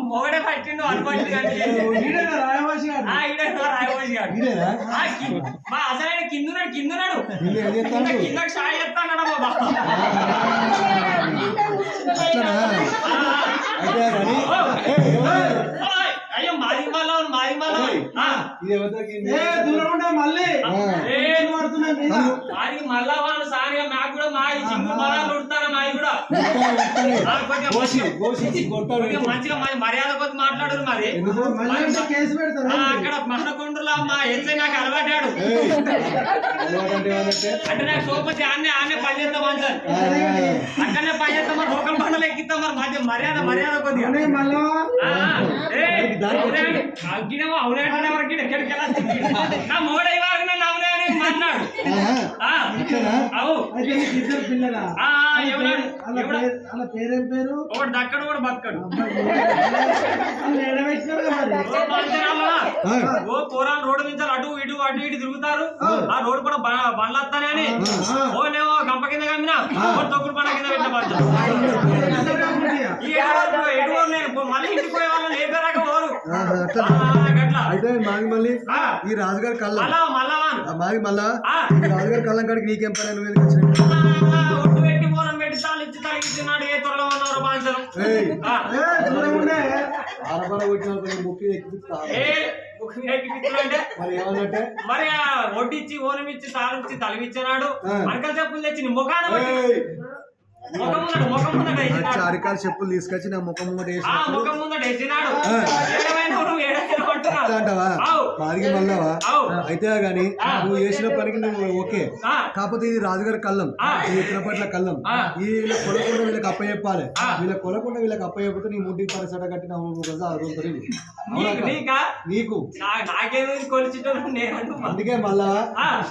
మొగడే పట్టిండు అనుకోండి మా అసలు కిందున్నాడు కింద షాయి ఎత్తాడు బాబా అయ్యో మాది మళ్ళా వాళ్ళు సారిగా మాకు కూడా మా సింగు మరాలు ఉడతారా మాది కూడా మంచిగా మర్యాద కొద్ది మాట్లాడరు మరి అక్కడ మహనకొండలో మా ఎస్ఐ నాకు అలవాటాడు అంటే నాకు సోపతి ఆనే పని చేస్తాం సార్ అక్కడనే పని చేస్తాం మరి లోకల్ బండలు ఎక్కిస్తాం మరి మధ్య మర్యాద కొద్దిగా అవునే వరకు ఎక్కడికి నా మొగడై వారికి నన్ను అవునే అని మాట్లాడు ఒకటి దక్కడు కూడా బక్కడు ఓ పోరాలు రోడ్డు నుంచి అటు ఇటు తిరుగుతారు ఆ రోడ్డు కూడా బండ్లు వస్తానే అని ఓనేమో గంప కింద కమ్మినా తొక్కుడు పండ కింద పెట్టిన మళ్ళీ ఇంటికి పోయే వాళ్ళు లేపేదాకా పోరు అయితే మళ్ళీ ఈ రాజుగారి కళ్ళం మళ్ళా రాజుగారి కళ్ళం కాడికి నీకేం పని నువ్వు ఎందుకు వచ్చిన ఒట్టు పెట్టి మూలం పెట్టి తాలిచ్చి తలిగించినాడు ఏ త్వరలో ఉన్నారు బాంచరం మరి ఒడ్డిచ్చి ఓనమిచ్చి తాలిచ్చి తలిగించినాడు అంకల్ చెప్పులు తెచ్చి ముఖాన అరికాల చెప్పులు తీసుకొచ్చి నా ముఖం ముంగట మాదికి మళ్ళావా అయితే గాని నువ్వు చేసిన పనికి నువ్వు ఓకే కాకపోతే ఇది రాజుగారి కళ్ళం చిన్నపట్ల కళ్ళం వీళ్ళ కొలకుండా వీళ్ళకి అప్పచెప్పాలి వీళ్ళ కొలకుండా వీళ్ళకి అప్పచెప్పితే నీ ముడ్డికి పరిసట కట్టిన నీకు అందుకే మళ్ళా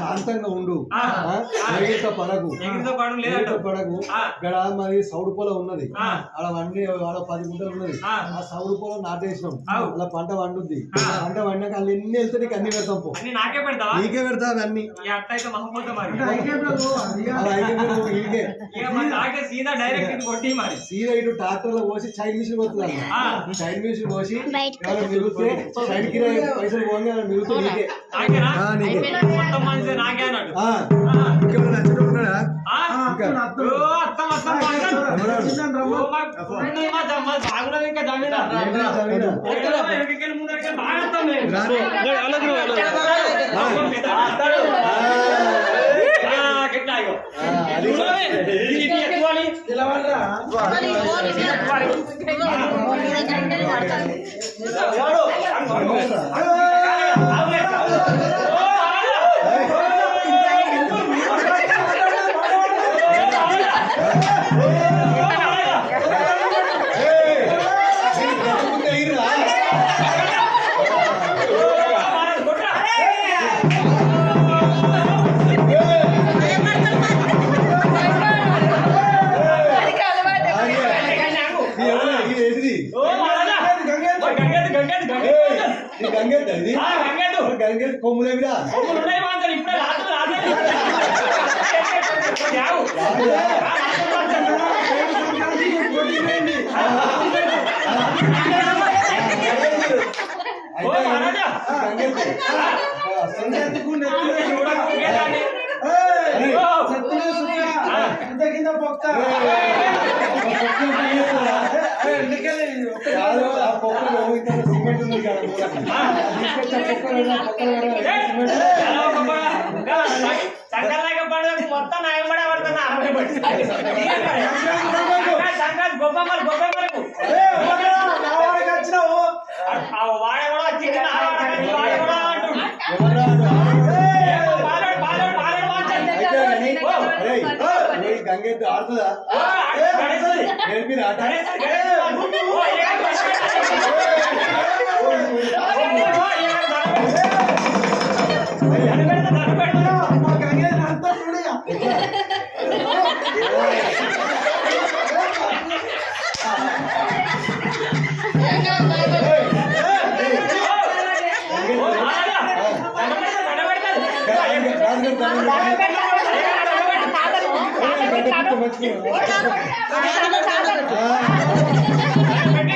శాంతంగా ఉండు పడగు ఇక్కడ మరి సౌడు పొలం ఉన్నది ఆడ వండి ఆడ 10 గుంటలు ఉన్నది ఆ సౌడు పొలం నాటేసినాం అలా పంట వండుద్ది పంట వండాక వాళ్ళు ఎన్ని వెళ్తే నీకు అన్ని పెడతాం పో నీకే పెడతావు అన్ని సీదా ఇటు ట్రాక్టర్ లో పోసి సైడ్ మిషన్ పోతుంది సైడ్ మిషన్ పోసి మిగులుతే సైడ్ కి పైసలు పోగా మిగులుతూ నీకే నచ్చినట్టున్నాడా కొమ్ములేవిరా కింద పొక్క సిమెంట్ ఉంది మొత్తం నాయబడే పడుతున్నా సంక్రాంతి గొప్పమ్మలు గొప్పమ్మలకు వచ్చినావు వాడ కూడా వచ్చింది వాడ కూడా అంటుండు గంగెద్దు ఆడుతుందా నేర్పిరా ఆట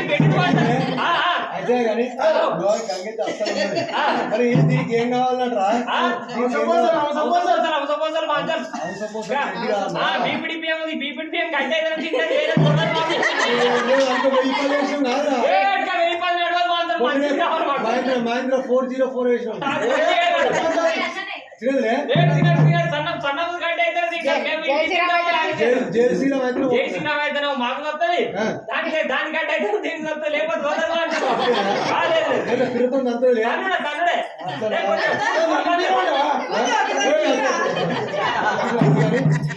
Betul అయితే కానీ గంగైతే అస్సలు ఉన్నది. మరి దీనికి ఏం కావాలంటరా మహేంద్ర 404 వేసినాం మాకు వస్తుంది దానికంటే అయితే లేకపోతే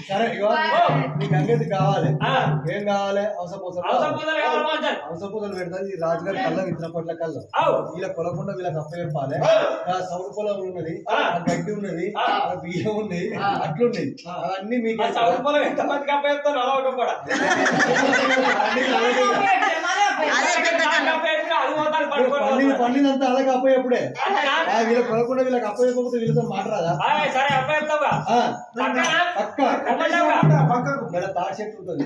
సరే నీకు అంగేది కావాలి ఏం కావాలి అవసరపూసలు పెడతాది ఈ రాజుగారి కళ్ళం ఇతర పొట్ల కళ్ళం వీళ్ళ కొలకుండా వీళ్ళకి అప్ప చెప్పాలి సౌడు పొలం ఉన్నది గడ్డి ఉన్నది బియ్యం ఉన్నాయి అట్లున్నాయి అవన్నీ మీకు సౌడు పొలం ఎంతమందికి అప్ప చెప్తాను అలా కూడా పండినంతా అలాగే అప్ప ఎప్పుడే వీళ్ళ కొలకుండా వీళ్ళకి అప్ప చెప్పకపోతే వీళ్ళతో మాట్లాడదా సరే అప్ప చెప్తావా పక్క తాడి చెట్టు ఉంటుంది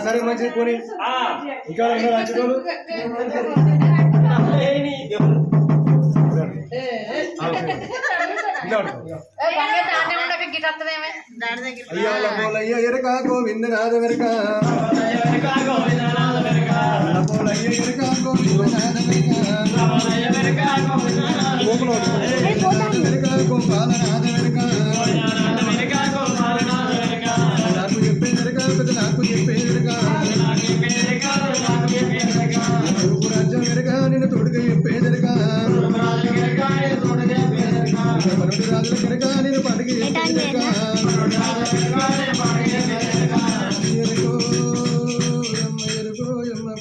సరే మంచిది కొని ఇంకా వచ్చేటోళ్ళు అయ్యా ఎరకా గోవింద నాద వెరక ఎరకా గోవింద నాద వెరక గోపాల నాద వెరక నాకు చెప్పే వెరక నాకు చెప్పే వెరక రాజ్యం వెరక నేను తోడుగా చెప్పే వెరక రాజుల వెరక నేను పండుగ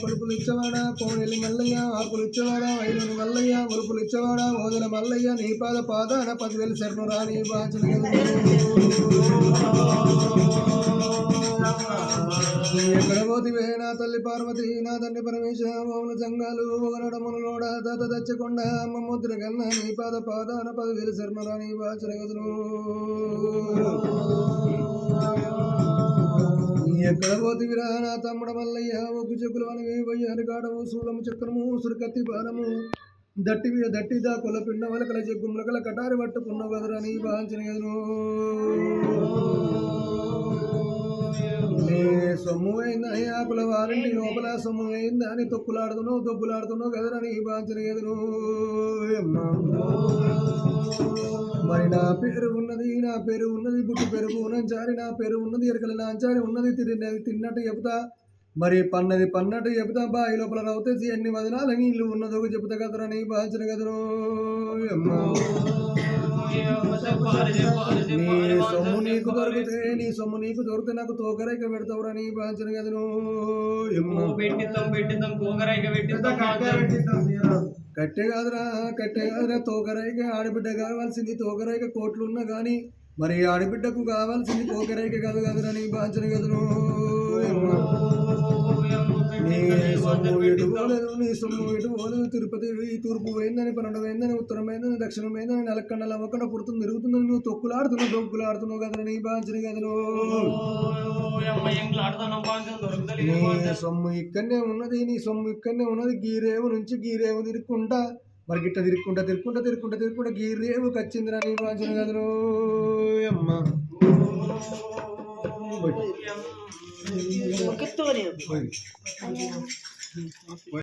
కొడుకులు ఇచ్చవాడా కోడెలి మల్లయ్య ఆకులు ఇచ్చవాడా ఐదుని మల్లయ్య ఒలుపులు ఇచ్చవాడా ఓదల మల్లయ్య నీ పాదాన 10,000 శరణు రాని బాచన ఎక్కడ పోతివే నా తల్లి పార్వతి నా తండ్రి పరమేశ మౌన సంఘాలు ఒకనడమునలోడ దత దచ్చకొండ అమ్మ ముద్ర కన్నా నీ పాదాన 10,000 శరణు రాని బాచన గదులు ఎక్కడ పోతివిరా నా తమ్ముడ మల్లయ్య ఒగ్గు చెక్కులు అనవి వయ్యారు కాడము సూలము చక్రము ఉసురు కత్తి బాణము దట్టి మీద దట్టిదా కొల పిండ వలకల చెగ్గు ములకల కటారి పట్టుకున్న కదరా నీ భాంచిన గదును నీ సొమ్ము అయిందని ఆకుల వారింటి లోపల సొమ్ము అయిందా అని దొబ్బులాడుతున్నావు కదరా నీ భాంచిన గదును మరి నా పేరు ఉన్నది బుట్టు పెరుగు నంచారి నా పేరు ఉన్నది ఎరకల నాంచారి ఉన్నది తిన్నట్టు చెబుతా మరి పన్నట్టు చెబుతా బాయి లోపల రౌతేసి ఎన్ని వదనాల నీళ్ళు ఉన్నదో చెబుతా కదరా నీ బాచిన కదరు నీ సొమ్ము నీకు దొరికితే నాకు తోకరైక పెడతావురా నీ బాచిన కదను కట్టే కాదురా తోకరైక ఆడబిడ్డ కావాల్సింది తోకరైక కోట్లున్నా గాని మరి ఆడబిడ్డకు కావాల్సింది తోకరైక కాదు కదరా నీ బాంచన కదను నీ సొమ్ము ఇటు పోలేదు తిరుపతి తూర్పు పోయిందని 12 పోయిందని ఉత్తరం పోయిందని దక్షిణం పోయిందని నెలకన్నా అవ్వకుండా పుడుతుంది తిరుగుతుందని నువ్వు దొక్కులాడుతున్నావు కదరా నీ బాంచన కదను నీ సొమ్ము ఇక్కడనే ఉన్నది గీరేవు నుంచి గీరేవు తిరుక్కుంటా మరి గిట్ట తిరుక్కుంటా గీరేవు కచ్చిందిరా నీ బాంచన కదను అమ్మ